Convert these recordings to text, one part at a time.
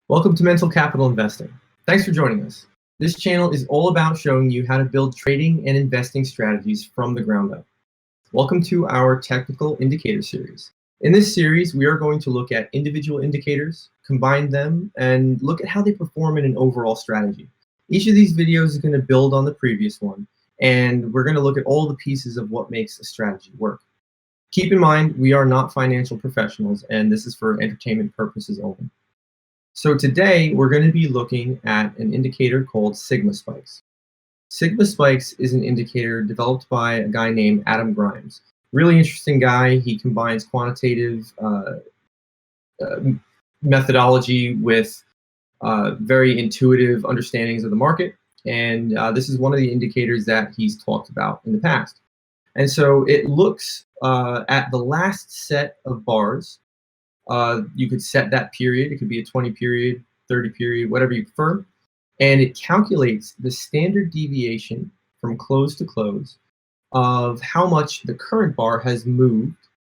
Welcome to Mental Capital Investing. Thanks for joining us. This channel is all about showing you how to build trading and investing strategies from the ground up. Welcome to our technical indicator series. In this series, we are going to look at individual indicators, combine them, and look at how they perform in an overall strategy. Each of these videos is going to build on the previous one, and we're going to look at all the pieces of what makes a strategy work. Keep in mind, we are not financial professionals, and this is for entertainment purposes only. So today, we're going to be looking at an indicator called Sigma Spikes. Sigma Spikes is an indicator developed by a guy named Adam Grimes. Really interesting guy. He combines quantitative methodology with very intuitive understandings of the market. And this is one of the indicators that he's talked about in the past. And so it looks at the last set of bars. You could set that period. It could be a 20 period, 30 period, whatever you prefer. And it calculates the standard deviation from close to close of how much the current bar has moved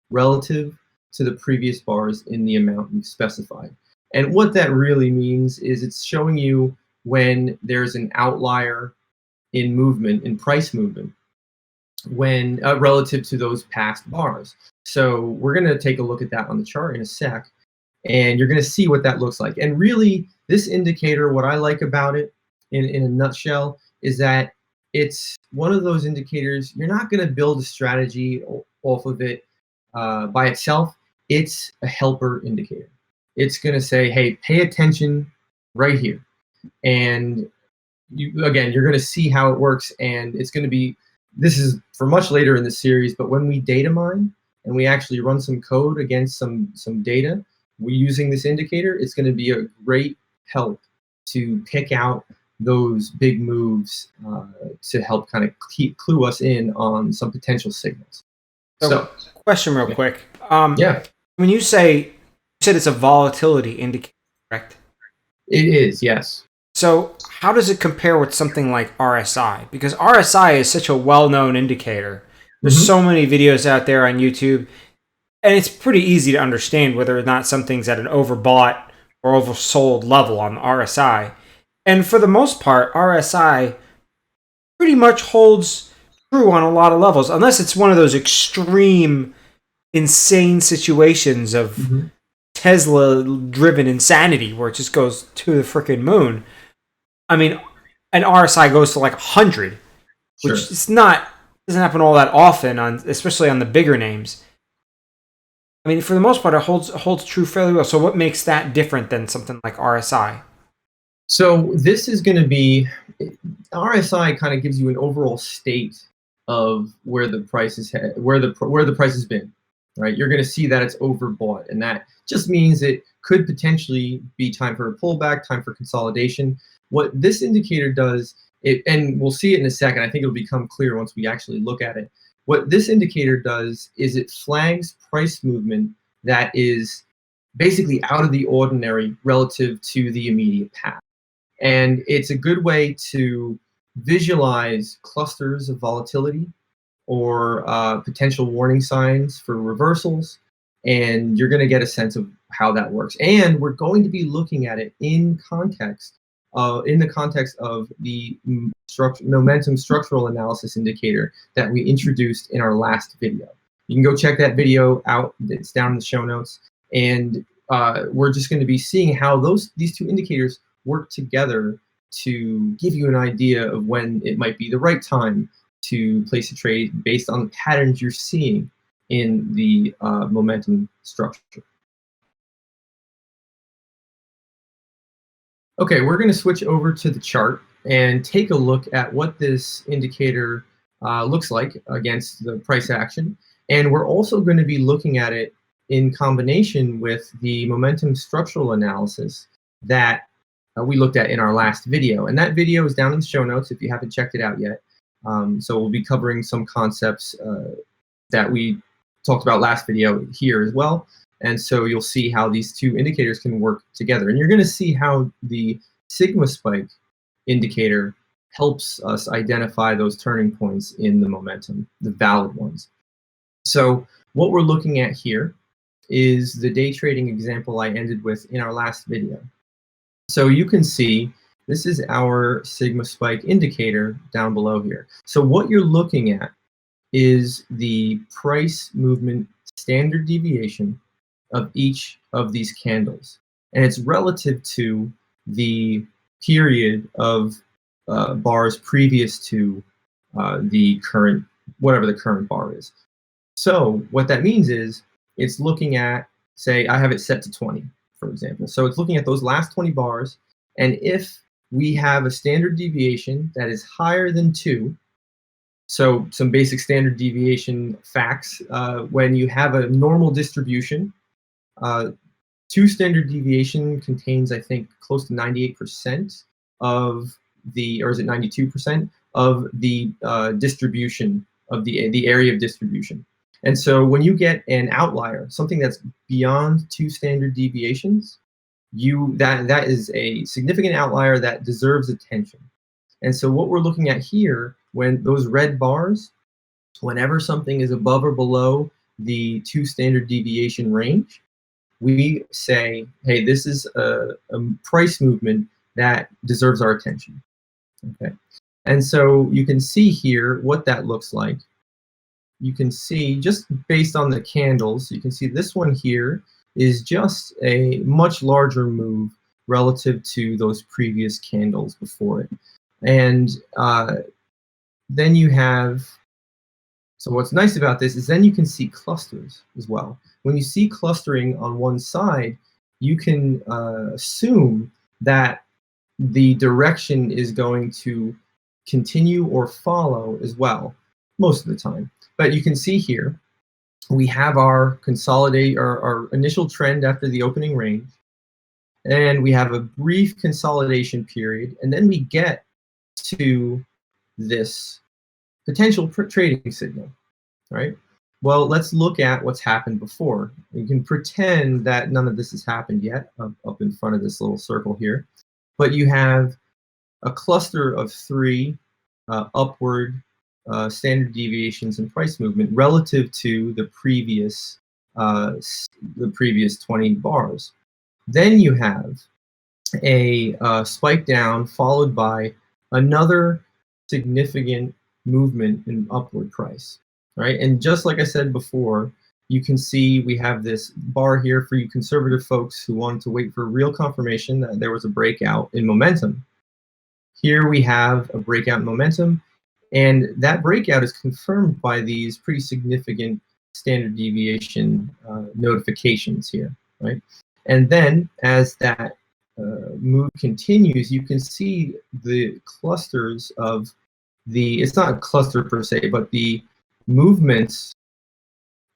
relative to the previous bars in the amount you've specified. And what that really means is it's showing you when there's an outlier in movement, in price movement, when relative to those past bars. So we're going to take a look at that on the chart in a sec, and you're going to see what that looks like. And really, this indicator, what I like about it in a nutshell, is that it's one of those indicators, you're not going to build a strategy off of it by itself. It's a helper indicator. It's going to say, hey, pay attention right here. And you're going to see how it works, and it's going to be, this is for much later in the series, but when we data mine and we actually run some code against some data, we're using this indicator, it's going to be a great help to pick out those big moves to help kind of clue us in on some potential signals. So question real quick. Yeah. When you said it's a volatility indicator, correct? It is, yes. So how does it compare with something like RSI? Because RSI is such a well-known indicator. There's so many videos out there on YouTube, and it's pretty easy to understand whether or not something's at an overbought or oversold level on the RSI. And for the most part, RSI pretty much holds true on a lot of levels, unless it's one of those extreme, insane situations of Tesla-driven insanity where it just goes to the freaking moon. I mean, an RSI goes to like 100, which doesn't happen all that often, especially on the bigger names. I mean, for the most part, it holds true fairly well. So what makes that different than something like RSI? So this is going to be, RSI kind of gives you an overall state of where the price is where the price has been, right? You're going to see that it's overbought, and that just means it could potentially be time for a pullback, time for consolidation. What this indicator does, and we'll see it in a second, I think it'll become clear once we actually look at it. What this indicator does is it flags price movement that is basically out of the ordinary relative to the immediate path. And it's a good way to visualize clusters of volatility or potential warning signs for reversals, and you're going to get a sense of how that works. And we're going to be looking at it in context, in the context of the momentum structural analysis indicator that we introduced in our last video. You can go check that video out. It's down in the show notes. And we're just going to be seeing how these two indicators work together to give you an idea of when it might be the right time to place a trade based on the patterns you're seeing in the momentum structure. Okay, we're going to switch over to the chart and take a look at what this indicator looks like against the price action. And we're also going to be looking at it in combination with the momentum structural analysis that we looked at in our last video. And that video is down in the show notes if you haven't checked it out yet. So we'll be covering some concepts that we talked about last video here as well. And so you'll see how these two indicators can work together. And you're going to see how the Sigma Spike indicator helps us identify those turning points in the momentum, the valid ones. So what we're looking at here is the day trading example I ended with in our last video. So you can see this is our sigma spike indicator down below here. So what you're looking at is the price movement standard deviation of each of these candles. And it's relative to the period of bars previous to the current, whatever the current bar is. So what that means is it's looking at, say, I have it set to 20, for example. So it's looking at those last 20 bars. And if we have a standard deviation that is higher than 2, so some basic standard deviation facts, when you have a normal distribution, 2 standard deviation contains, I think, close to 98% of the, or is it 92% of the distribution of the area of distribution. And so when you get an outlier, something that's beyond 2 standard deviations, that is a significant outlier that deserves attention. And so what we're looking at here, when those red bars, whenever something is above or below the 2 standard deviation range, we say, hey, this is a price movement that deserves our attention. Okay. And so you can see here what that looks like. You can see, just based on the candles, you can see this one here is just a much larger move relative to those previous candles before it. And then you have, so what's nice about this is then you can see clusters as well. When you see clustering on one side, you can assume that the direction is going to continue or follow as well, most of the time. But you can see here, we have our our initial trend after the opening range, and we have a brief consolidation period, and then we get to this potential trading signal, right? Well, let's look at what's happened before. You can pretend that none of this has happened yet up in front of this little circle here, but you have a cluster of 3 upward standard deviations in price movement relative to the previous 20 bars. Then you have a spike down followed by another significant movement in upward price, right? And just like I said before, you can see we have this bar here for you conservative folks who wanted to wait for real confirmation that there was a breakout in momentum. Here we have a breakout in momentum, and that breakout is confirmed by these pretty significant standard deviation notifications here, right? And then as that move continues, you can see the clusters of it's not a cluster per se, but the movements,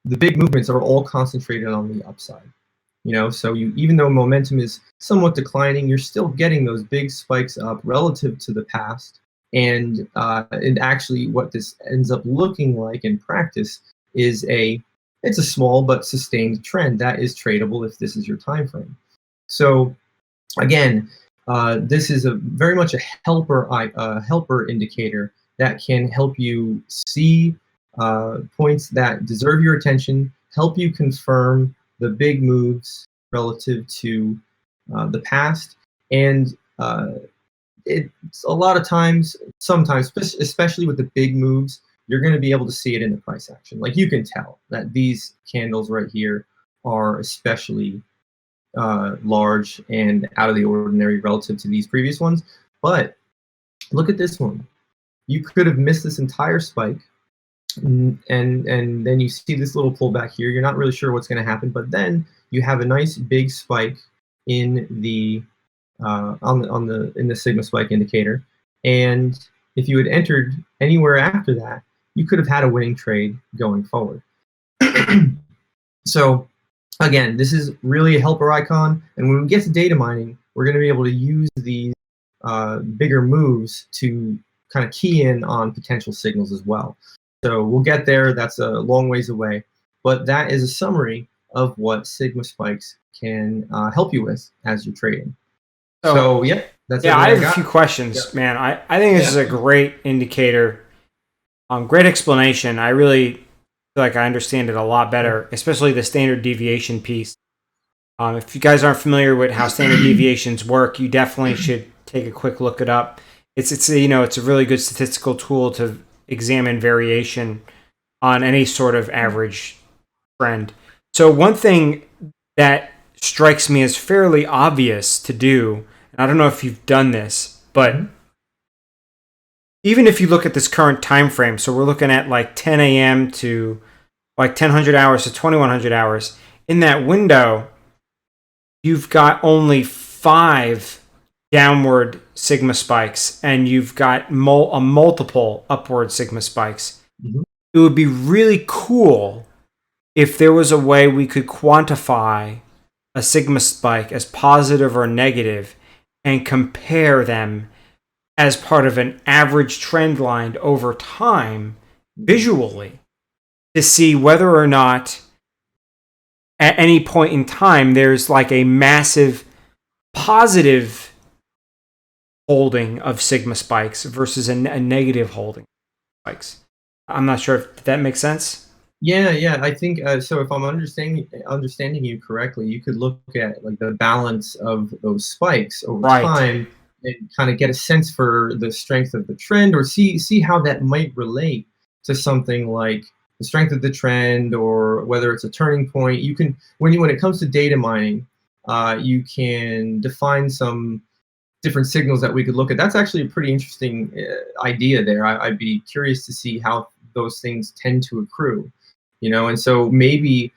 the big movements are all concentrated on the upside. So even though momentum is somewhat declining, you're still getting those big spikes up relative to the past. And actually what this ends up looking like in practice is it's a small but sustained trend that is tradable if this is your time frame. So again, this is very much a helper indicator that can help you see points that deserve your attention, help you confirm the big moves relative to the past, and it's a lot of times, sometimes, especially with the big moves, you're going to be able to see it in the price action. Like you can tell that these candles right here are especially large and out of the ordinary relative to these previous ones. But look at this one. You could have missed this entire spike, and then you see this little pullback here. You're not really sure what's going to happen, but then you have a nice big spike in the in the sigma spike indicator. And if you had entered anywhere after that, you could have had a winning trade going forward. So again, this is really a helper icon, and when we get to data mining, we're going to be able to use these bigger moves to kind of key in on potential signals as well. So we'll get there. That's a long ways away, but that is a summary of what sigma spikes can help you with as you're trading. So yeah, that's yeah. I have a few questions, man. I think this is a great indicator. Great explanation. I really feel like I understand it a lot better, especially the standard deviation piece. If you guys aren't familiar with how standard deviations work, you definitely should take a quick look it up. It's a really good statistical tool to examine variation on any sort of average trend. So one thing that strikes me as fairly obvious to do, and I don't know if you've done this, but even if you look at this current time frame, so we're looking at like 10 a.m. to like 1000 hours to 2100 hours, in that window, you've got only 5 downward sigma spikes and you've got a multiple upward sigma spikes. Mhm. It would be really cool if there was a way we could quantify a sigma spike as positive or negative and compare them as part of an average trend line over time visually to see whether or not at any point in time there's like a massive positive holding of sigma spikes versus a negative holding of spikes. I'm not sure if that makes sense. Yeah. I think so. If I'm understanding you correctly, you could look at like the balance of those spikes over Right. time and kind of get a sense for the strength of the trend, or see how that might relate to something like the strength of the trend, or whether it's a turning point. You can when it comes to data mining, you can define some different signals that we could look at. That's actually a pretty interesting idea there. I'd be curious to see how those things tend to accrue, and so maybe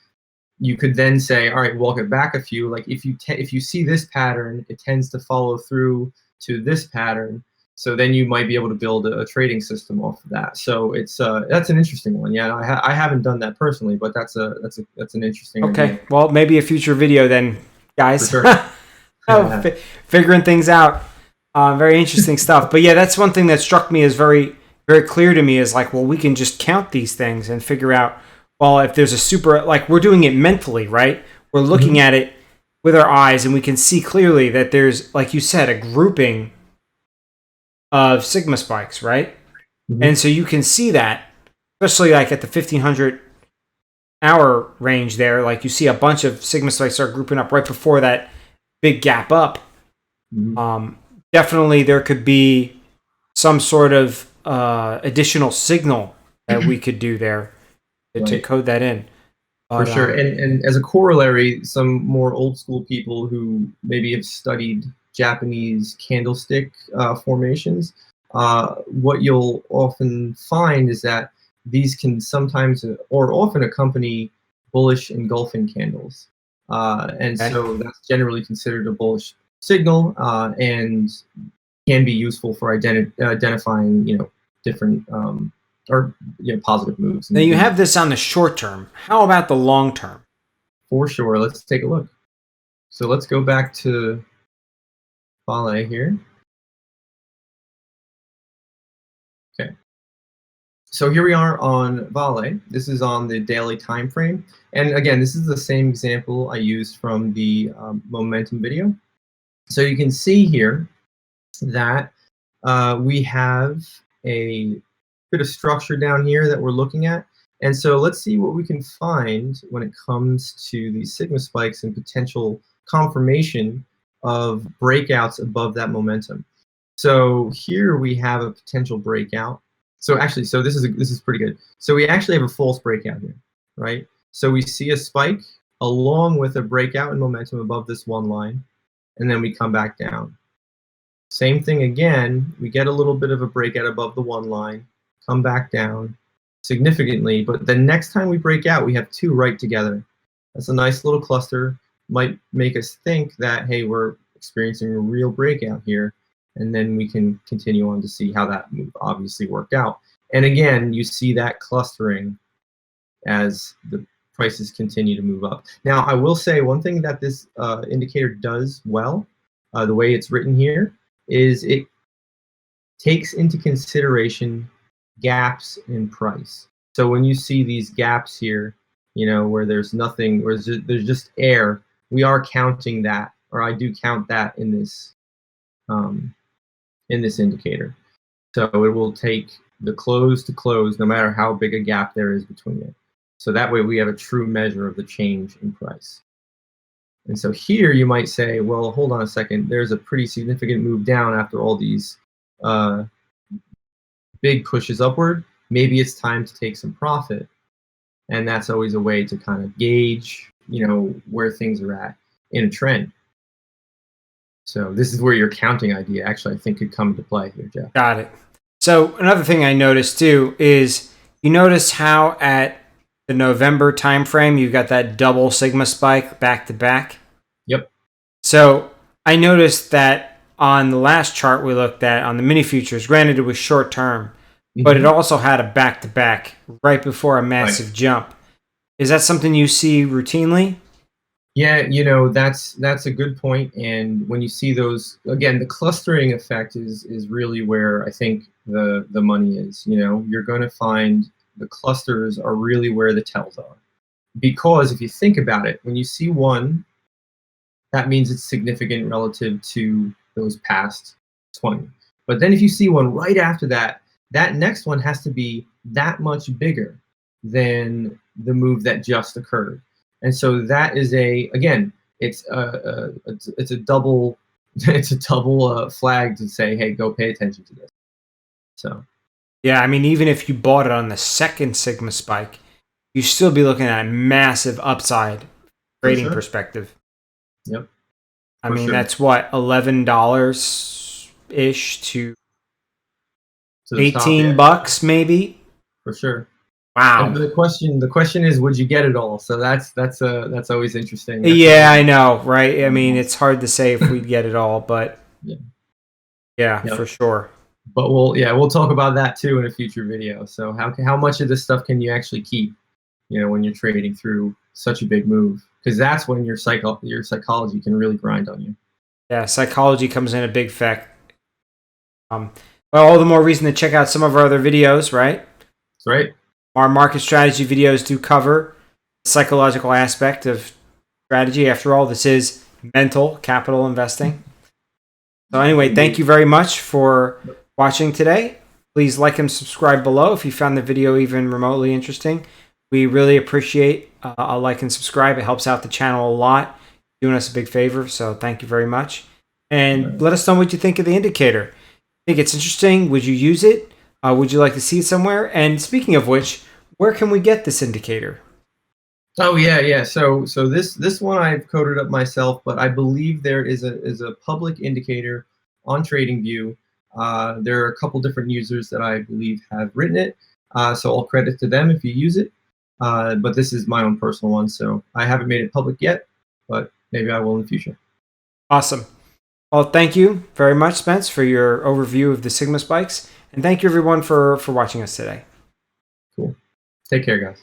you could then say, all right, walk it back a few. Like if you see this pattern, it tends to follow through to this pattern. So then you might be able to build a trading system off of that. So it's that's an interesting one. Yeah, I haven't done that personally, but that's an interesting Okay. idea Well, maybe a future video then, for guys. sure. Oh, figuring things out. Very interesting stuff. But yeah, that's one thing that struck me as very, very clear to me is like, well, we can just count these things and figure out, well, if there's a super, like we're doing it mentally, right? We're looking Mhm. at it with our eyes and we can see clearly that there's, like you said, a grouping of sigma spikes, right? Mhm. And so you can see that, especially like at the 1500 hour range there, like you see a bunch of sigma spikes start grouping up right before that big gap up. Mhm. Um, Definitely, there could be some sort of additional signal that we could do there to Right. code that in. For But sure. And as a corollary, some more old school people who maybe have studied Japanese candlestick formations, what you'll often find is that these can sometimes or often accompany bullish engulfing candles. And okay. so that's generally considered a bullish signal, and can be useful for identifying, different or positive moves Now you in the have this on the short term. How about the long term? For sure. Let's take a look. So let's go back to Vale here. Okay. So here we are on Vale. This is on the daily time frame. And again, this is the same example I used from the momentum video. So you can see here that we have a bit of structure down here that we're looking at. And so let's see what we can find when it comes to these sigma spikes and potential confirmation of breakouts above that momentum. So here we have a potential breakout. So actually, this is pretty good. So we actually have a false breakout here, right? So we see a spike along with a breakout in momentum above this one line, and then we come back down. Same thing again, we get a little bit of a breakout above the one line, come back down significantly, but the next time we break out, we have two right together. That's a nice little cluster, might make us think that, hey, we're experiencing a real breakout here, and then we can continue on to see how that move obviously worked out. And again, you see that clustering as the prices continue to move up. Now, I will say one thing that this indicator does well, the way it's written here, is it takes into consideration gaps in price. So when you see these gaps here, where there's nothing, where there's just air, we are counting that, or I do count that um, in this indicator. So it will take the close to close, no matter how big a gap there is between it. So that way we have a true measure of the change in price. And so here you might say, well, hold on a second. There's a pretty significant move down after all these uh, big pushes upward. Maybe it's time to take some profit. And that's always a way to kind of gauge, where things are at in a trend. So this is where your counting idea actually, I think, could come into play here, Jeff. Got it. So another thing I noticed too is you notice how at the November timeframe you got that double sigma spike back to back. Yep. So I noticed that on the last chart we looked at on the mini futures, granted it was short term, but it also had a back to back right before a massive jump. Is that something you see routinely? Yeah, that's a good point. And when you see those, again, the clustering effect is really where I think the money is. You're going to find the clusters are really where the tells are. Because if you think about it, when you see one, that means it's significant relative to those past 20. But then if you see one right after that, that next one has to be that much bigger than the move that just occurred. And so that is it's a double flag to say, hey, go pay attention to this. So yeah, I mean, even if you bought it on the second sigma spike, you still be looking at a massive upside trading perspective. Yep. I mean, that's what, $11 ish to $18 maybe. For sure. Wow. And the question is, would you get it all? So that's always interesting. Yeah, I know, right? I mean, it's hard to say if we'd get it all, but yeah, for sure. But we'll talk about that too in a future video. So how much of this stuff can you actually keep, when you're trading through such a big move? Because that's when your psychology can really grind on you. Yeah, psychology comes in a big effect. Well, all the more reason to check out some of our other videos, right? That's right. Our market strategy videos do cover the psychological aspect of strategy. After all, this is mental capital investing. So anyway, thank you very much for watching today. Please like and subscribe below if you found the video even remotely interesting. We really appreciate a like and subscribe. It helps out the channel a lot. Doing us a big favor, so thank you very much. And let us know what you think of the indicator. Think it's interesting? Would you use it? Would you like to see it somewhere? And speaking of which, where can we get this indicator? Oh yeah. So this one I've coded up myself, but I believe there is a public indicator on TradingView. There are a couple different users that I believe have written it. So all credit to them if you use it. But this is my own personal one, so I haven't made it public yet, but maybe I will in the future. Awesome. Well, thank you very much, Spence, for your overview of the Sigma spikes. And thank you, everyone, for watching us today. Cool. Take care, guys.